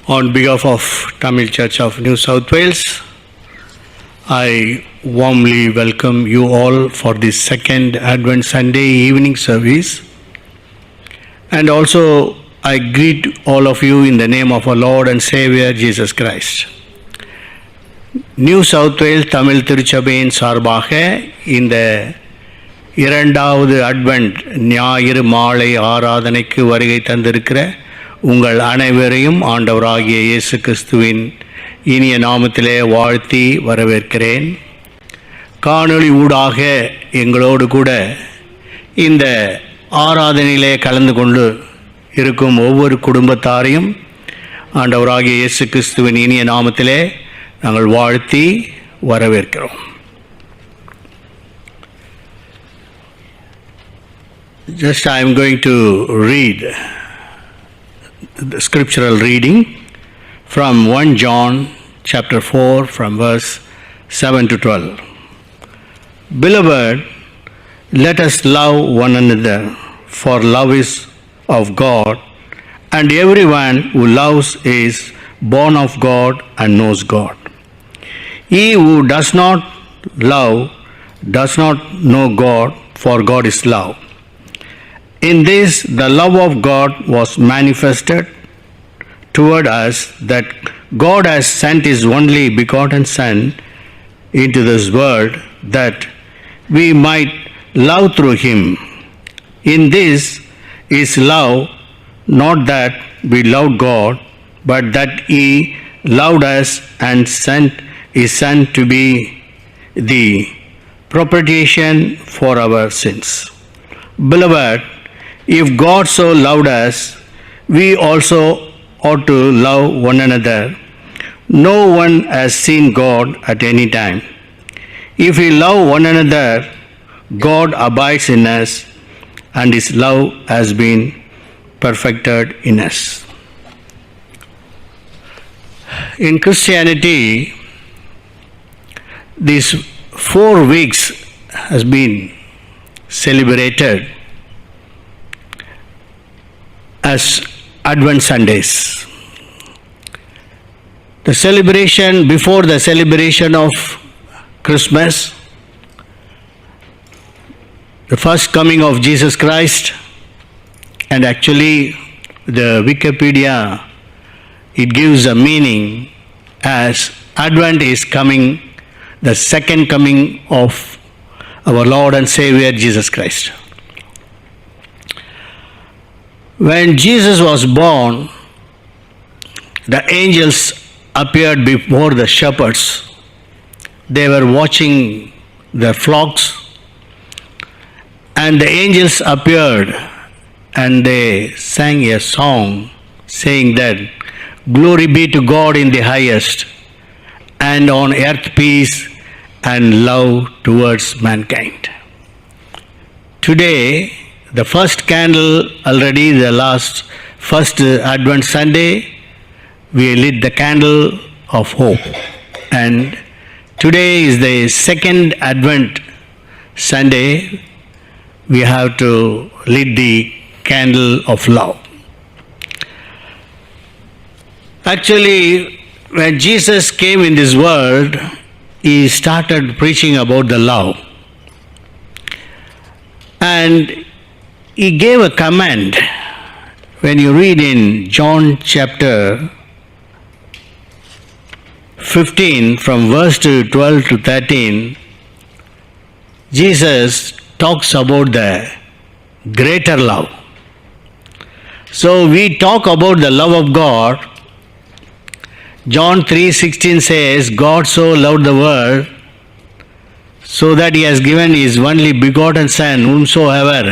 On behalf of Tamil Church of New South Wales, I warmly welcome you all for this second Advent Sunday evening service. And also, I greet all of you in the name of our Lord and Savior Jesus Christ. New South Wales Tamil திருச்சபையின் சார்பாக இந்த இரண்டாவது advent ஞாயிறு மாலை ஆராதனைக்கு வருகை தந்திருக்கிற உங்கள் அனைவரையும் ஆண்டவராகிய இயேசு கிறிஸ்துவின் இனிய நாமத்திலே வாழ்த்தி வரவேற்கிறேன். காணொளி ஊடாக எங்களோடு கூட இந்த ஆராதனையிலே கலந்து கொண்டு இருக்கும் ஒவ்வொரு குடும்பத்தாரையும் ஆண்டவராகிய இயேசு கிறிஸ்துவின் இனிய நாமத்திலே நாங்கள் வாழ்த்தி வரவேற்கிறோம். Just I am going to read the scriptural reading from 1 John chapter 4 from verse 7 to 12. Beloved, let us love one another, for love is of God, and everyone who loves is born of God and knows God. He who does not love does not know God, for God is love. In this, the love of God was manifested toward us, that God has sent His only begotten Son into this world, that we might love through Him. In this is love, not that we loved God, but that He loved us and sent His Son to be the propitiation for our sins. Beloved, if God so loved us, we also ought to love one another. No one has seen God at any time. If we love one another, God abides in us, and His love has been perfected in us. In Christianity, these 4 weeks has been celebrated as Advent Sundays. The celebration before the celebration of Christmas, the first coming of Jesus Christ, and actually the Wikipedia, it gives a meaning as Advent is coming, the second coming of our Lord and Savior Jesus Christ. When Jesus was born, the angels appeared before the shepherds. They were watching their flocks, and the angels appeared and they sang a song saying that, "Glory be to God in the highest, and on earth peace and love towards mankind." Today, the first candle, already the first Advent Sunday, we lit the candle of hope. And today is the second Advent Sunday, we have to lit the candle of love. Actually, when Jesus came in this world, He started preaching about the love. And He gave a command. When you read in John chapter 15 from verse 12 to 13, Jesus talks about the greater love. So we talk about the love of God. John 3:16 says, God so loved the world so that He has given His only begotten Son, whomsoever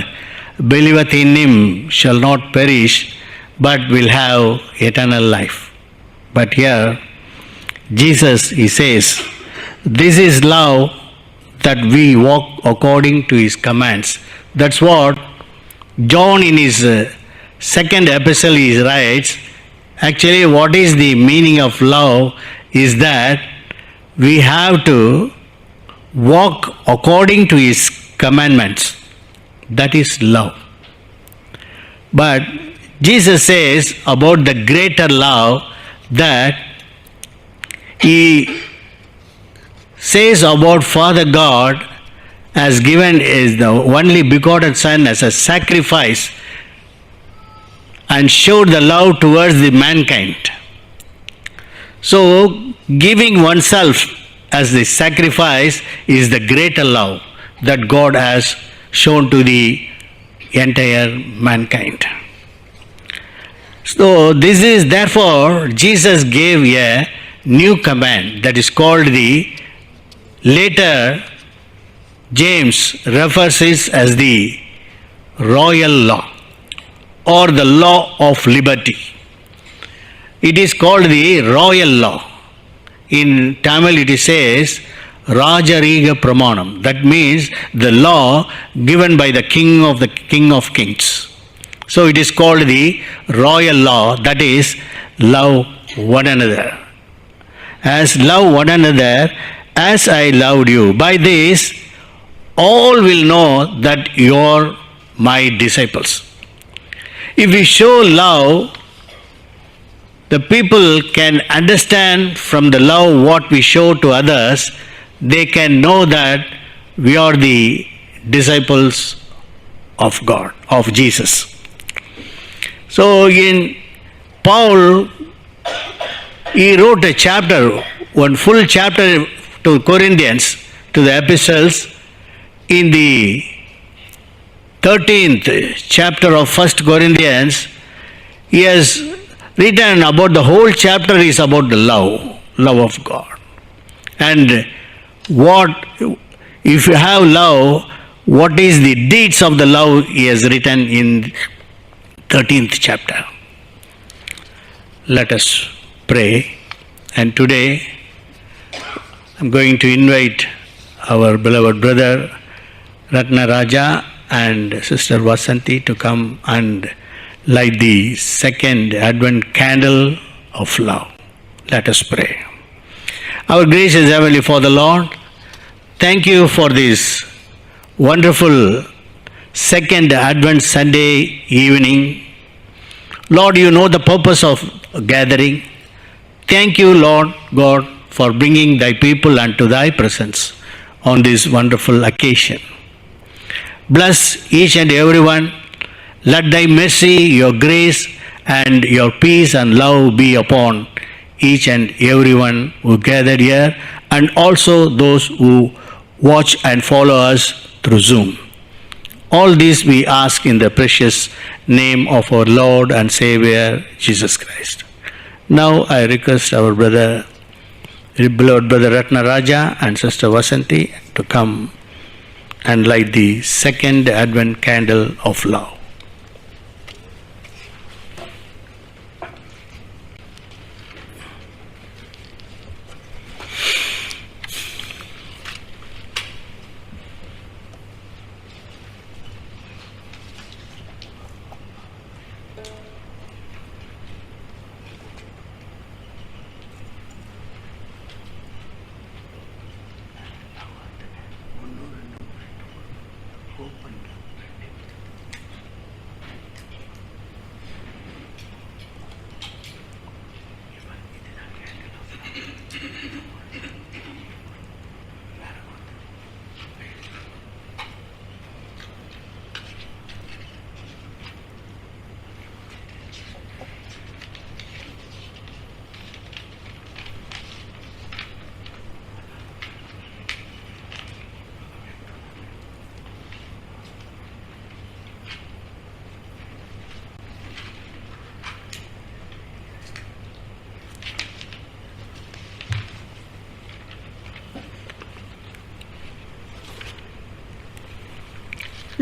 believeth in Him shall not perish, but will have eternal life. But here, Jesus, He says, this is love, that we walk according to His commands. That's what John in his second epistle he writes. Actually, what is the meaning of love is that we have to walk according to His commandments. That is love. But Jesus says about the greater love, that he says about Father God has given is the only begotten Son as a sacrifice and showed the love towards the mankind. So, giving oneself as the sacrifice is the greater love that God has shown to the entire mankind. So, this is therefore Jesus gave a new command that is called the, later James refers it as the royal law or the law of liberty. It is called the royal law. In Tamil it says Rajariga Pramanam. That means the law given by the King of Kings. So it is called the royal law, that is, love one another. As love one another as I loved you. By this all will know that you are my disciples. If we show love, the people can understand from the love what we show to others, they can know that we are the disciples of God, of Jesus. So in Paul, he wrote a chapter, one full chapter to Corinthians, to the epistles, in the 13th chapter of 1 Corinthians. He has written about the whole chapter is about the love of God. And what, if you have love, what is the deeds of the love he has written in 13th chapter. Let us pray. And today I am going to invite our beloved brother Ratna Raja and Sister Vasanti to come and light the second Advent candle of love. Let us pray. Our gracious Heavenly Father, Lord, thank you for this wonderful second Advent Sunday evening. Lord, you know the purpose of gathering. Thank you, Lord God, for bringing thy people unto thy presence on this wonderful occasion. Bless each and everyone. Let thy mercy, your grace, and your peace and love be upon each and everyone who gathered here, and also those who watch and follow us through Zoom. All this we ask in the precious name of our Lord and Savior, Jesus Christ. Now I request our beloved brother Ratna Raja and Sister Vasanti to come and light the second Advent candle of love.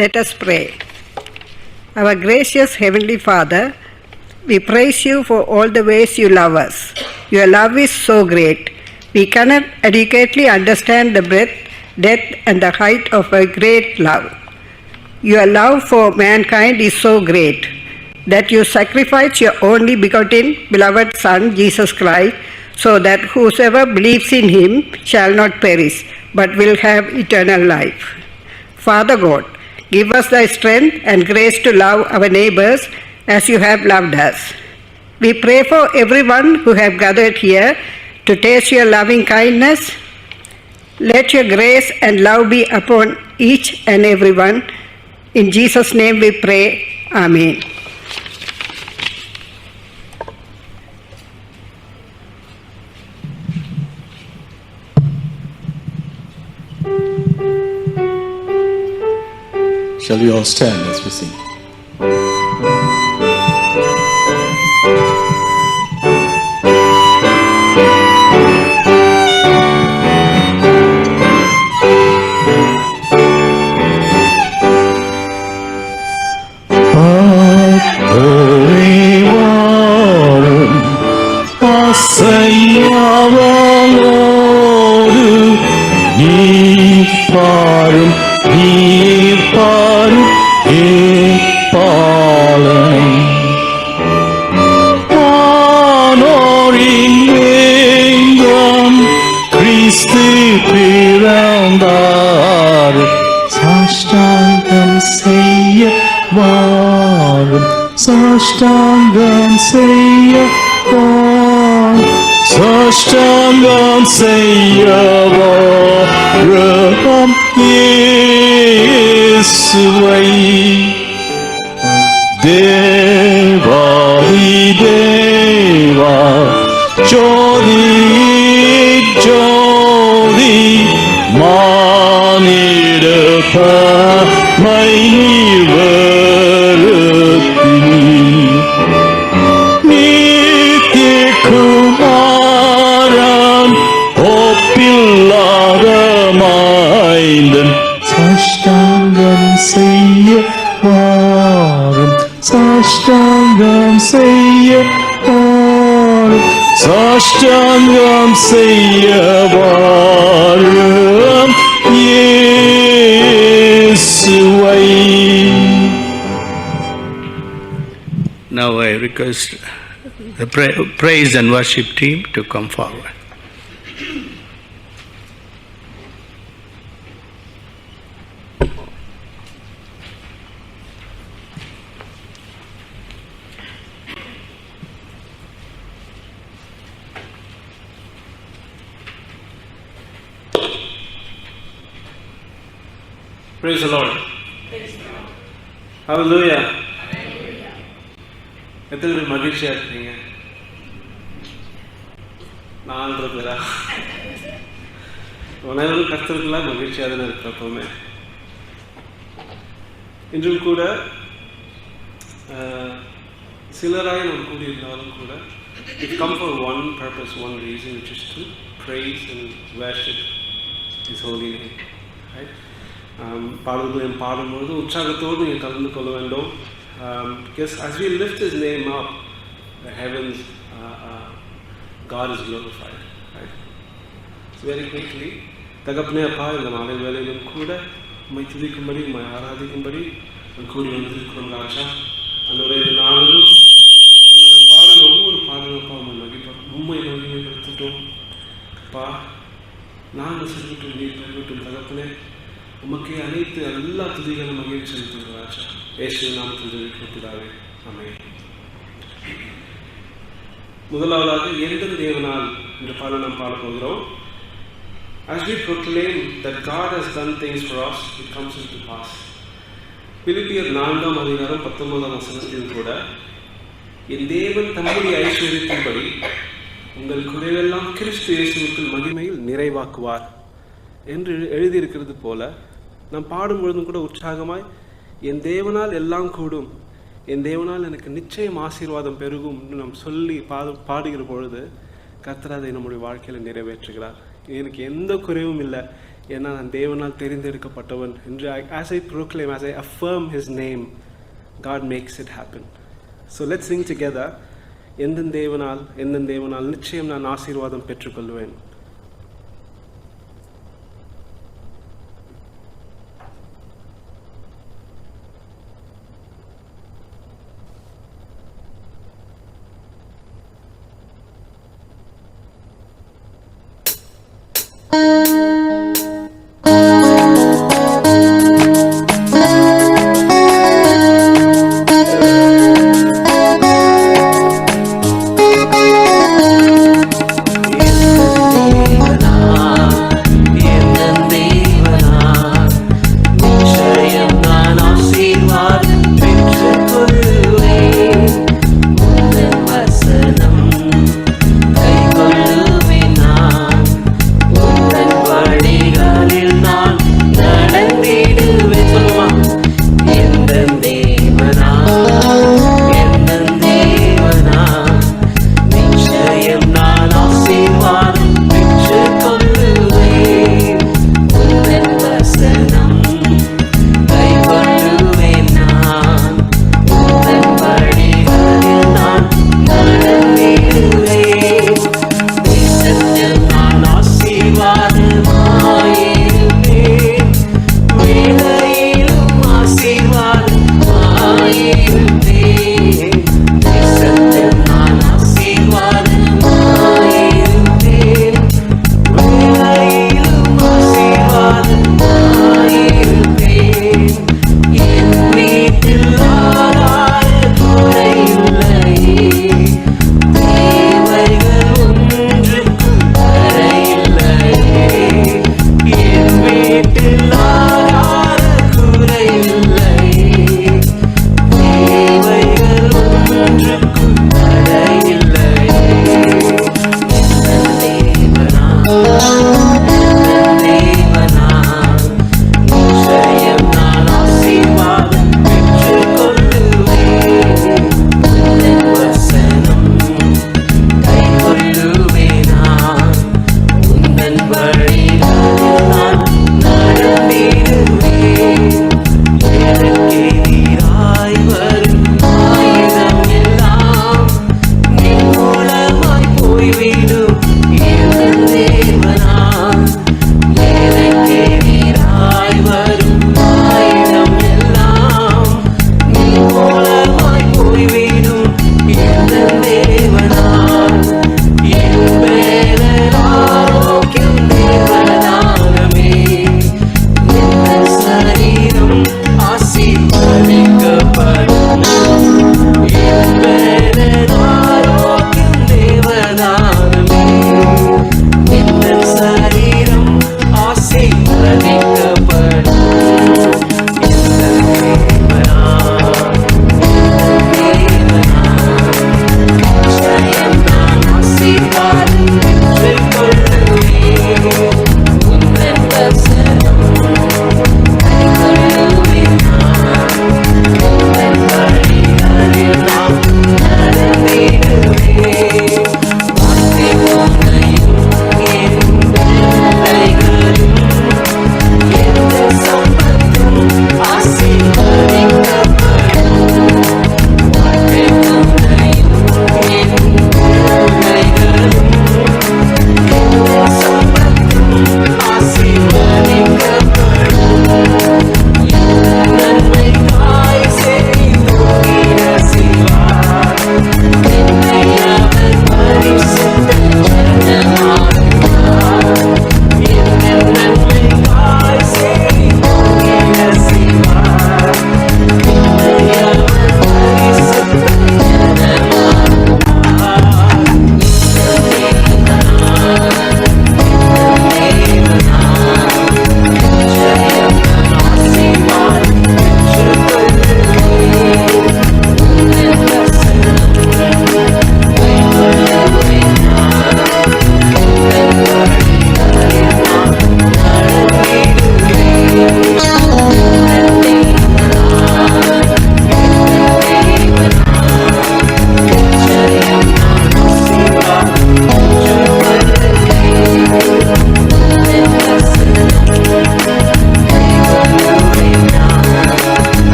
Let us pray. Our gracious Heavenly Father, we praise you for all the ways you love us. Your love is so great. We cannot adequately understand the breadth, depth, and the height of a great love. Your love for mankind is so great that you sacrificed your only begotten beloved Son, Jesus Christ, so that whosoever believes in him shall not perish, but will have eternal life. Father God, give us thy strength and grace to love our neighbors as you have loved us. We pray for everyone who have gathered here to taste your loving kindness. Let your grace and love be upon each and everyone. In Jesus' name we pray. Amen. Shall we all stand as we sing? Saştangam seyyavarım Yesuvay Devai Deva Jodi Jodi Manidapa Saştangam seyyavarım Yesuvay. Now I request the praise and worship team to come forward. Praise the Lord. Hallelujah. எத்தனை பேர் மகிழ்ச்சியா இருக்கீங்க? 4 பேரா? அனைவரும் கர்த்தருக்குள்ளாய் மகிழ்ச்சியாக தான் இருக்கிறப்பவுமே. இன்றும் கூட சிலராய் நாம் கூடியிருந்தாலும் கூட we come for one purpose, one reason, which is to praise and worship His holy name. Right? பாடல்களை பாடும்பொழுது உற்சாகத்தோடு நீங்கள் கலந்து கொள்ள வேண்டும். Because as we lift His name up, the heavens, God is glorified. Right? So very quickly, தகப்பனே அப்பா, இந்த மாலை வேளையிலும் கூட உம்மை துதிக்கும்படி, உம்மை ஆராதிக்கும்படி கூடி வந்திருக்கிறோம் ராஜா. அந்த ஒரே நாளிலும் அந்த பாடல் ஒவ்வொரு பாடலுப்பா உம்மை மகிமைப்படுத்திட்டோம் அப்பா. நாங்கள் செல்விட்டும் நீர் பெருவிட்டும் தகப்பனே, உமக்கே அனைத்து எல்லா துதிகளும் மகிழ்ச்சி செலுத்துகிறோம் ராஜா. இயேசு நாமத்தில் ஜெபிக்கிறோம். ஆமென். முதலாவதாக எந்த தேவனால் என்ற பாடல் நாம் பாடப் போகிறோம். As we proclaim that God has done things for us, it comes into pass. பிலிப்பியர் 4ஆம் அதிகாரம் 19ஆம் வசனத்தில் கூட என் தேவன் தம்முடைய ஐஸ்வரியத்தின்படி உங்கள் குறைவெல்லாம் கிறிஸ்து இயேசுவுக்குள் மகிமையில் நிறைவாக்குவார் என்று எழுதியிருக்கிறது போல நாம் பாடும்பொழுதும் கூட உற்சாகமாய் என் தேவனால் எல்லாம் கூடும், என் தேவனால் எனக்கு நிச்சயம் ஆசீர்வாதம் பெருகும் என்று நாம் சொல்லி பாடுகிற பொழுது கர்த்தர் அதை நம்முடைய வாழ்க்கையில் நிறைவேற்றுகிறார். எனக்கு எந்த குறைவும் இல்லை, ஏன்னா நான் தேவனால் தெரிந்தெடுக்கப்பட்டவன் என்று as I proclaim, as I affirm His name, God makes it happen. So let's sing together. எந்த தேவனால் நிச்சயம் நான் ஆசீர்வாதம் பெற்றுக்கொள்வேன்.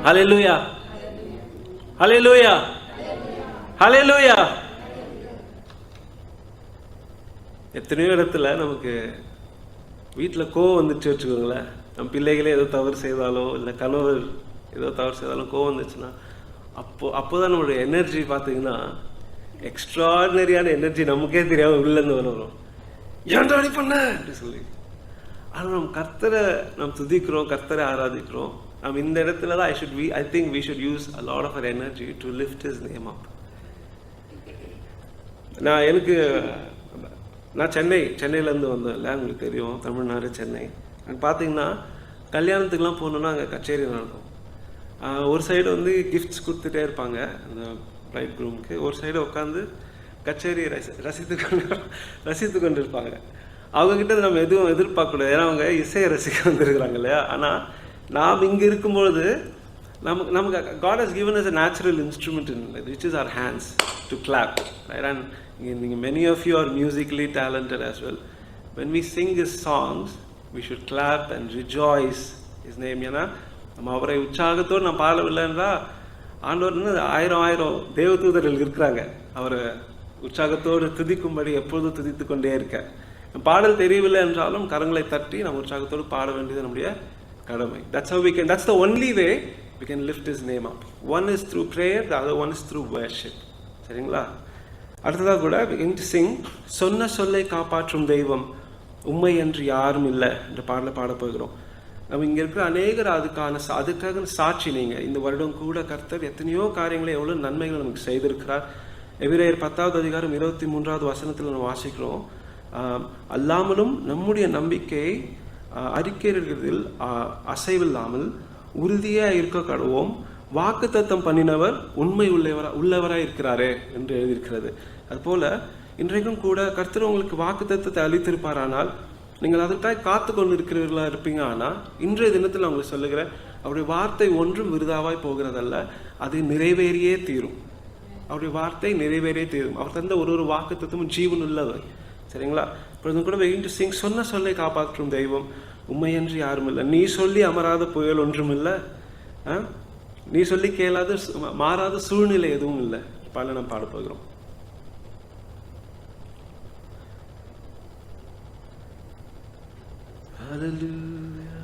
ஹல்லேலூயா, ஹல்லேலூயா, ஹல்லேலூயா. எத்தனையோ இடத்துல நமக்கு வீட்டில் கோவம் வந்துச்சு வச்சுக்கோங்களேன், நம்ம பிள்ளைகளே ஏதோ தவறு செய்தாலோ இல்லை கணவர் ஏதோ தவறு செய்தாலும் கோவம் வந்துச்சுன்னா அப்போதான் நம்மளுடைய எனர்ஜி பார்த்தீங்கன்னா எக்ஸ்ட்ராடினரியான எனர்ஜி நமக்கே தெரியாமல் உள்ளேருந்து வரும். ஏன்டா அப்படி பண்ண அப்படி சொல்லி. ஆனால் நம்ம கர்த்தரை நம்ம துதிக்கிறோம், கர்த்தரை ஆராதிக்கிறோம். நம்ம இந்த இடத்துல தான் I think we should use a lot of our energy to lift his name up. நான் சென்னையிலேருந்து வந்தேன் இல்லை, உங்களுக்கு தெரியும், தமிழ்நாடு சென்னை. பார்த்தீங்கன்னா கல்யாணத்துக்குலாம் போகணுன்னா அங்கே கச்சேரி நடக்கும். ஒரு சைடு வந்து கிஃப்ட்ஸ் கொடுத்துட்டே இருப்பாங்க அந்த பிரைட் க்ரூமுக்கு, ஒரு சைடு உட்காந்து கச்சேரி ரசித்து கொண்டு இருப்பாங்க. அவங்கக்கிட்ட நம்ம எதுவும் எதிர்பார்க்கக்கூடாது, ஏன்னா அவங்க இசையை ரசிக்க வந்துருக்குறாங்க இல்லையா. ஆனால் நாம் இங்கே இருக்கும்பொழுது நமக்கு God has given us a natural instrument in it, which is our hands to clap, right? And many of you are musically talented as well. When we sing his songs, we should clap and rejoice his name. ஏன்னா நம்ம அவரை உற்சாகத்தோடு நம்ம பாடவில்லைன்றா ஆண்டவர்னு ஆயிரம் தேவதூதர்கள் இருக்கிறாங்க அவரை உற்சாகத்தோடு துதிக்கும்படி எப்பொழுதும் துதித்து கொண்டே இருக்க. பாடல் தெரியவில்லை என்றாலும் கரங்களை தட்டி நம்ம உற்சாகத்தோடு பாட வேண்டியது நம்முடைய கடமை. That's the only way we can lift his name up. One is through prayer, the other one is through worship. சரிங்களா? அடுத்ததாக கூட we can sing சொன்ன சொல்லை காப்பாற்றும் தெய்வம் உம்மை என்று யாரும் இல்லை என்ற பாடலை பாட போகிறோம். நம்ம இங்கே இருக்கிற அநேகர் அதுக்காக சாட்சி. நீங்கள் இந்த வருடம் கூட கர்த்தர் எத்தனையோ காரியங்களை எவ்வளோ நன்மைகள் நமக்கு செய்திருக்கிறார். எபிரேயர் 10வது அதிகாரம் 23வது வசனத்தில் நம்ம வாசிக்கிறோம், அல்லாமலும் நம்முடைய நம்பிக்கையை அறிக்கையிடுவதில் அசைவில்லாமல் உறுதியாக இருக்க கடவோம், வாக்குத்தத்தம் பண்ணினவர் உண்மை உள்ளவராய் இருக்கிறாரே என்று எழுதியிருக்கிறது. அதுபோல் இன்றைக்கும் கூட கர்த்தர் உங்களுக்கு வாக்குத்தத்தத்தை அளித்திருப்பாரானால் நீங்கள் அதற்காக காத்து கொண்டு இருக்கிறவர்களாக இருப்பீங்க. ஆனால் இன்றைய தினத்தில் அவங்களுக்கு சொல்லுகிறேன், அவருடைய வார்த்தை ஒன்றும் விருதாவாய் போகிறதல்ல, அது நிறைவேறியே தீரும். அவருடைய வார்த்தை நிறைவேறியே தீரும். அவர் தந்த ஒரு வாக்குத்தத்தமும் ஜீவன் உள்ளவர். சரிங்களா? இப்பொழுதும் கூட வெயிட்டு சிங் சொன்ன சொல்லை காப்பாற்றும் தெய்வம் உண்மையன்று யாரும் இல்லை, நீ சொல்லி அமராத புயல் ஒன்றும் இல்லை, நீ சொல்லி கேளாத மாறாத சூழ்நிலை எதுவும் இல்லை. பாட நம்ம பாட போகிறோம். Hallelujah.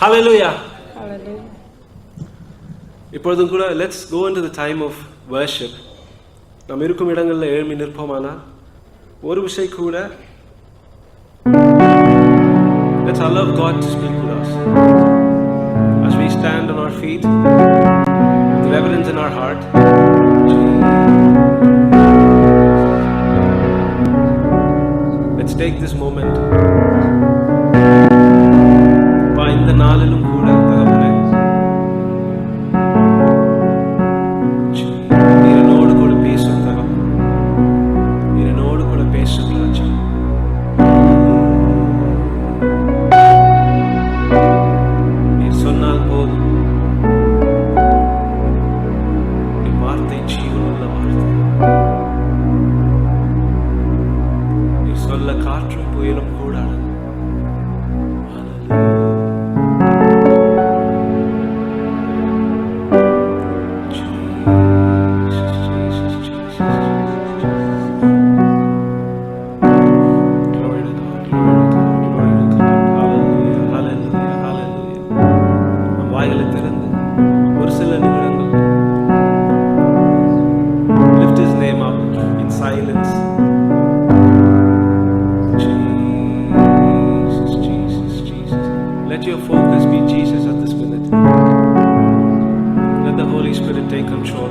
Hallelujah. இப்பொழுதும் கூட let's go into the time of worship. நாம் இருக்கும் இடங்களில் எழும்பி நிற்போமானா ஒரு விஷயம் கூட let's allow God to speak with us as we stand on our feet with reverence in our heart. Let's take this moment. இந்த நாளிலும் கூட தகப்பனே என்னோடு கூட பேசும் தகப்பன், என்னோடு கூட பேசும் ராஜா. நீ சொன்னால் போதும், நீ வார்த்தை ஜீவனுள்ள வார்த்தை. நீ சொல்ல காற்றும் புயலும் கூடாது. Let your focus be Jesus at this minute. Let the Holy Spirit take control.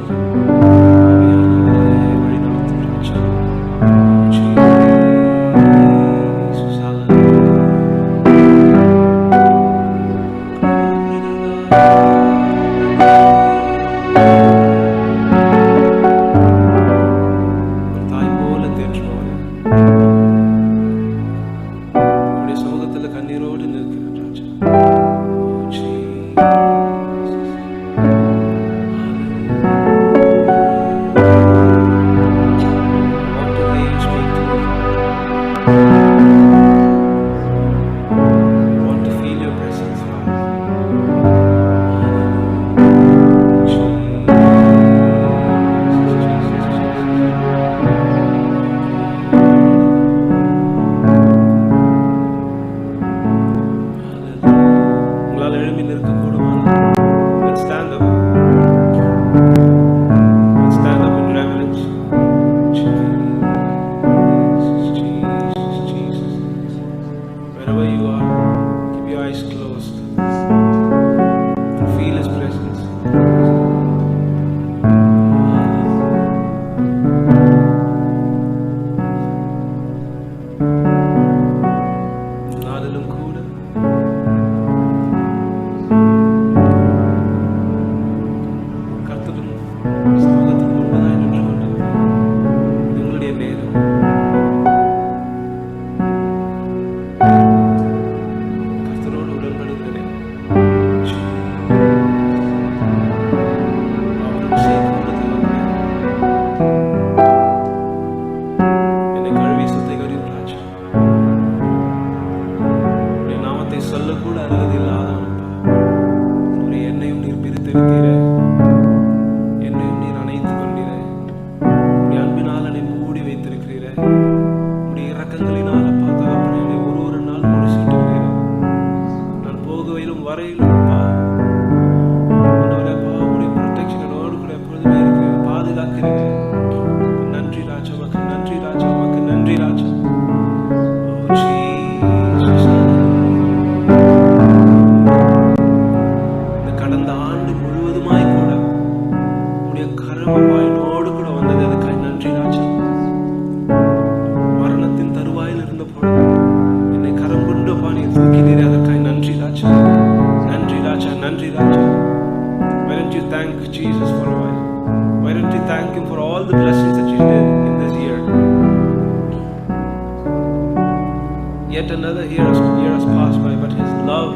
Yet another year has passed by, but His love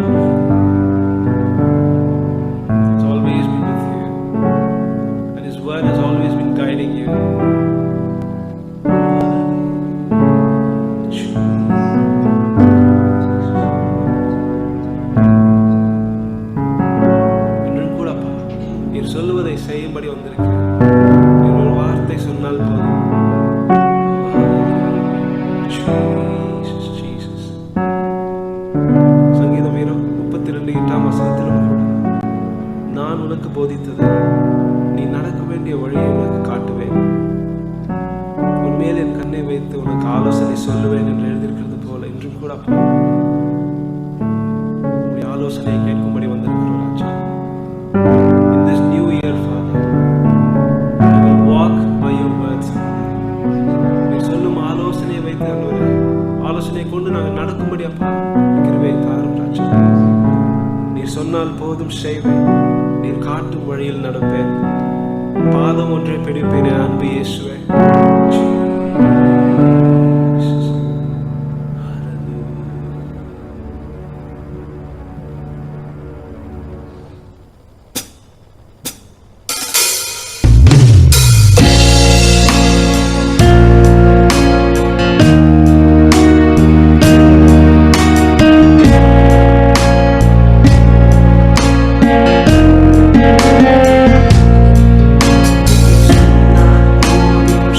has always been with you, and His word has always been guiding you. இன்றும் கூடப்பா நீர் சொல்லுவதை செய்யும்படி வந்திருக்கிறேன். நீர் ஒரு வார்த்தை சொன்னால் போதும். சங்கீதம் 32 உனக்கு போதித்தது, நீ நடக்க வேண்டிய வழியை உனக்கு காட்டுவேன், உன்மேல் என் கண்ணை வைத்து உனக்கு ஆலோசனை சொல்லுவேன் என்று எழுதியிருக்கிறது போல இன்றும் கூட அப்பா உங்களுடைய ஆலோசனையை கேட்கும்படி வந்திருக்கிறோம் ராஜா. In this new year, Father, we will walk by your words. நீ சொல்லும் ஆலோசனையை வைத்து ஆண்டவரே, ஆலோசனையை கொண்டு நாங்கள் நடக்கும்படி அப்பா கிருபையை தாரும் ராஜா. நீர் சொன்னால் போதும் செய்வேன், நீர் காட்டும் வழியில் நடப்பேன், பாதம் ஒன்றை பிடிப்பேன் என் அன்பு இயேசுவே.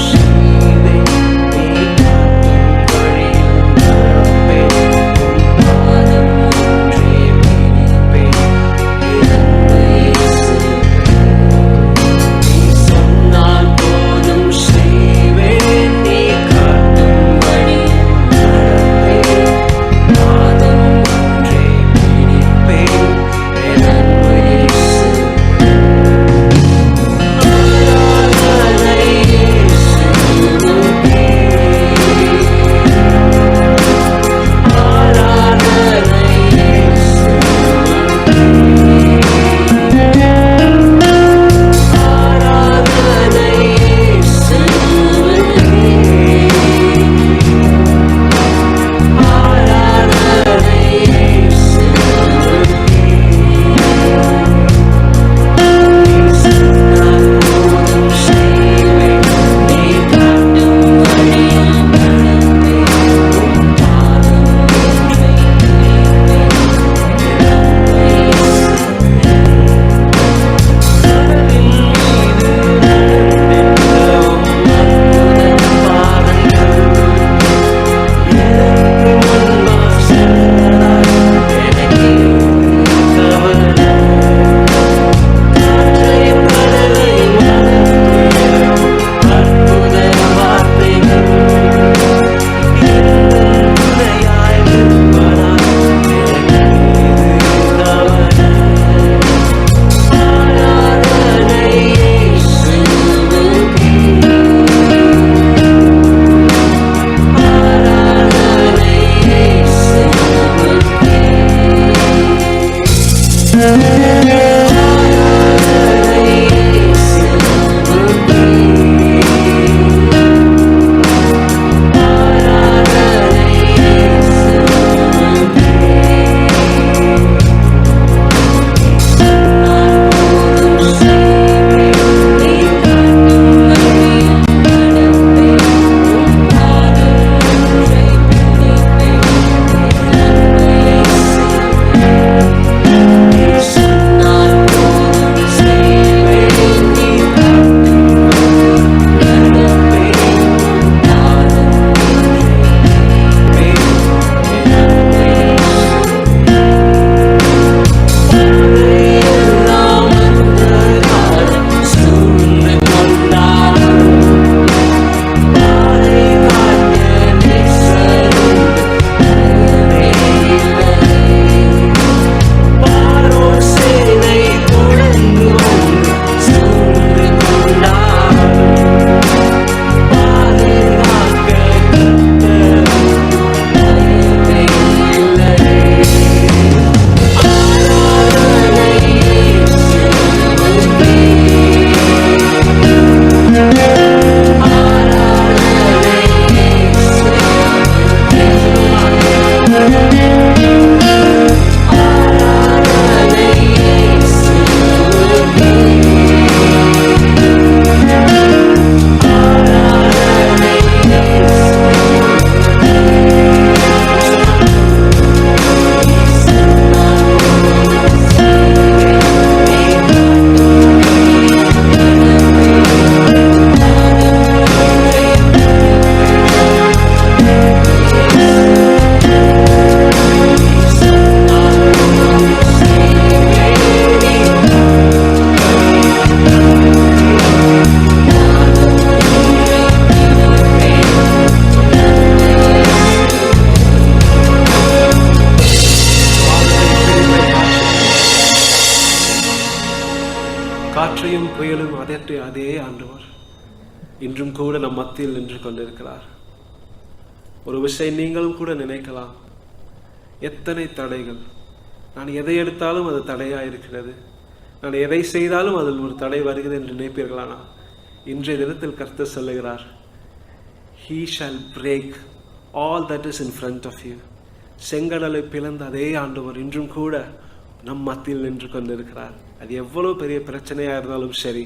Say மழையும் புயலும் அதற்று அதே ஆண்டவர் இன்றும் கூட நம் மத்தியில் நின்று கொண்டிருக்கிறார். ஒரு விஷயம் நீங்களும் கூட நினைக்கலாம், எத்தனை தடைகள், நான் எதை எடுத்தாலும் அது தடையாக இருக்கிறது, நான் எதை செய்தாலும் அதில் ஒரு தடை வருகிறது என்று நினைப்பீர்களானா? இன்றைய தினத்தில் கர்த்தர் சொல்லுகிறார், He shall break all that is in front of you. செங்கடலை பிளந்த அதே ஆண்டவர் இன்றும் கூட நம் மத்தியில் நின்று கொண்டிருக்கிறார். அது எவ்வளவு பெரிய பிரச்சனையாக இருந்தாலும் சரி,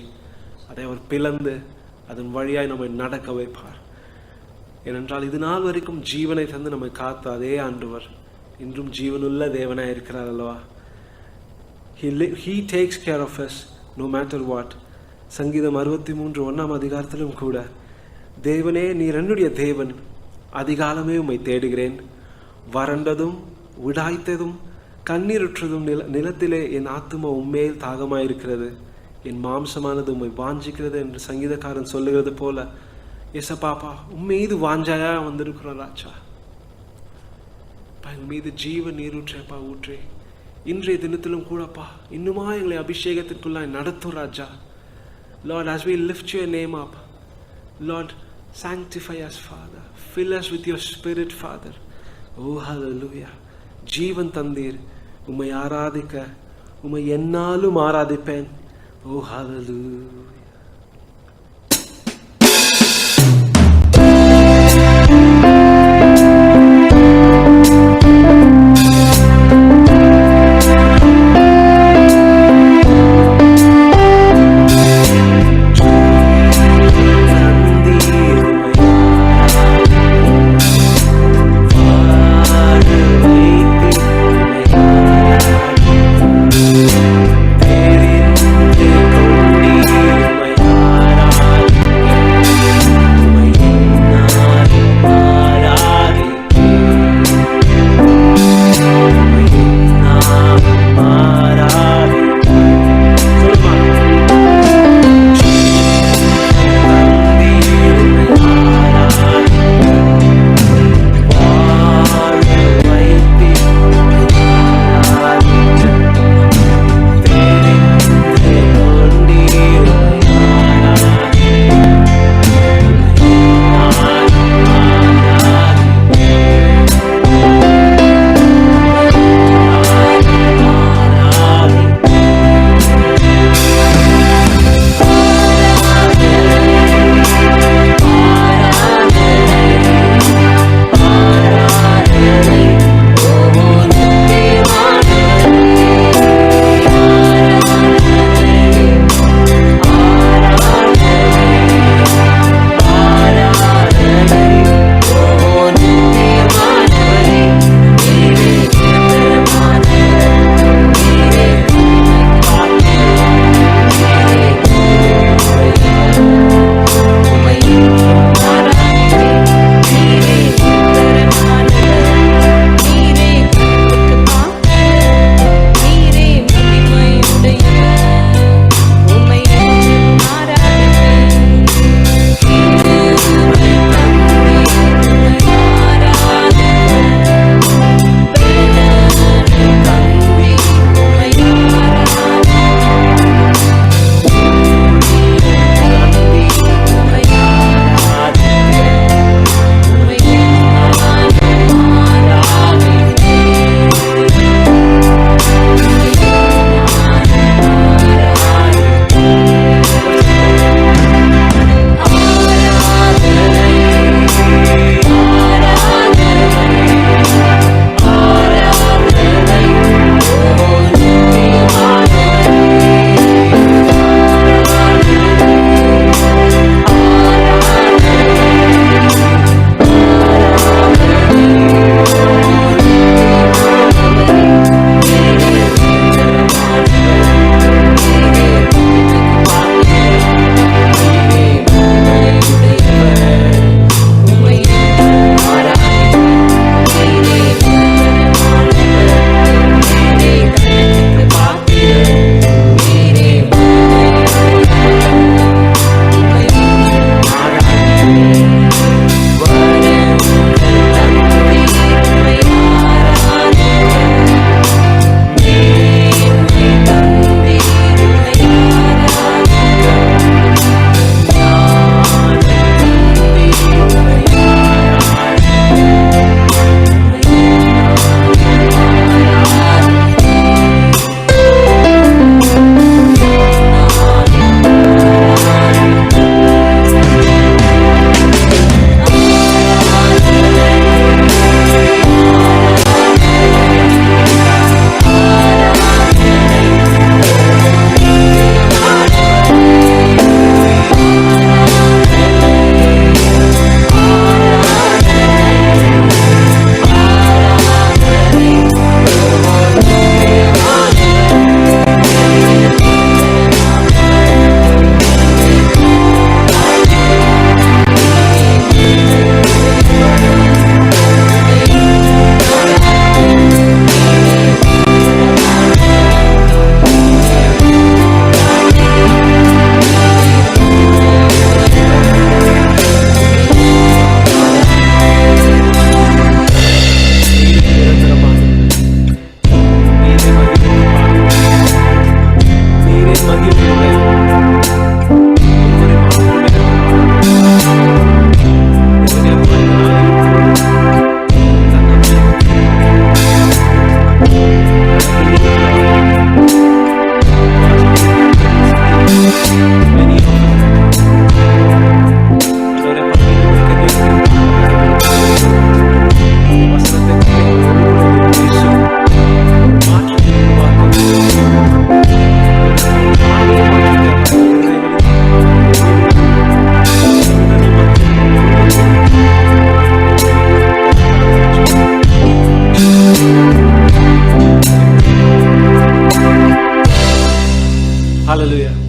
அதை அவர் பிளந்து அதன் வழியாய் நம்மை நடக்க வைப்பார். ஏனென்றால் இது நாள் வரைக்கும் ஜீவனை தந்து நம்மை காத்த அதே ஆண்டவர் இன்றும் ஜீவனுள்ள தேவனாய் இருக்கிறார் அல்லவா? He takes care of us no matter what. சங்கீதம் 63:1 அதிகாரத்திலும் கூட, தேவனே நீர் என்னுடைய தேவன், அதிகாலமே உம்மை தேடுகிறேன், வறண்டதும் விடாய்த்ததும் கண்ணீருற்றதும் நிலத்திலே என் ஆத்துமா உண்மையில் தாகமாயிருக்கிறது, என் மாம்சமானது உம்மை வாஞ்சிக்கிறது என்று சங்கீதக்காரன் சொல்லுகிறது போல, ஏசப்பாப்பா உம்மீது வாஞ்சாயா வந்திருக்கிறோம் ராஜா. என் மீது ஜீவ நீரூற்றேப்பா ஊற்றே. இன்றைய தினத்திலும் கூடப்பா இன்னுமா எங்களை அபிஷேகத்திற்குள்ளாய் நடத்தும் ராஜா. Lord, as we lift your name up, Lord, sanctify us, Father. Fill us with your spirit, Father. Oh, hallelujah. ஜீவன் தந்தீர், உம்மை ஆராதிக்க உம்மை என்னாலும் ஆராதிப்பேன். Oh, hallelujah. Hallelujah.